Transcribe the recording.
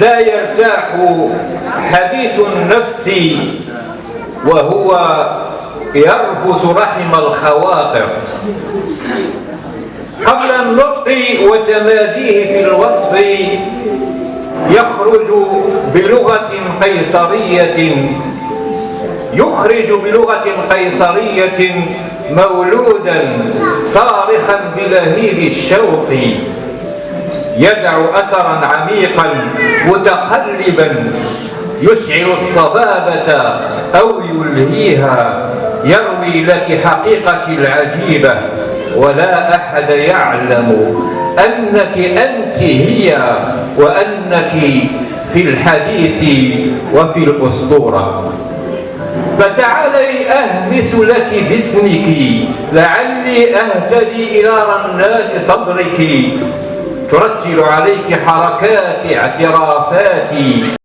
لا يرتاح حديث النفس وهو يرفس رحم الخواطر. قبل النطق وتماديه في الوصف يخرج بلغة قيصرية مولودا صارخا بلهيب الشوق، يدع أثرا عميقا متقلبا يشعر الصبابة أو يلهيها، يروي لك حقيقتك العجيبة ولا أحد يعلم أنك أنت هي، وأنك في الحديث وفي الأسطورة. فتعالي أهمس لك باسمك لعلي أهتدي إلى رنات صدرك، ترتل عليك حركات اعترافاتي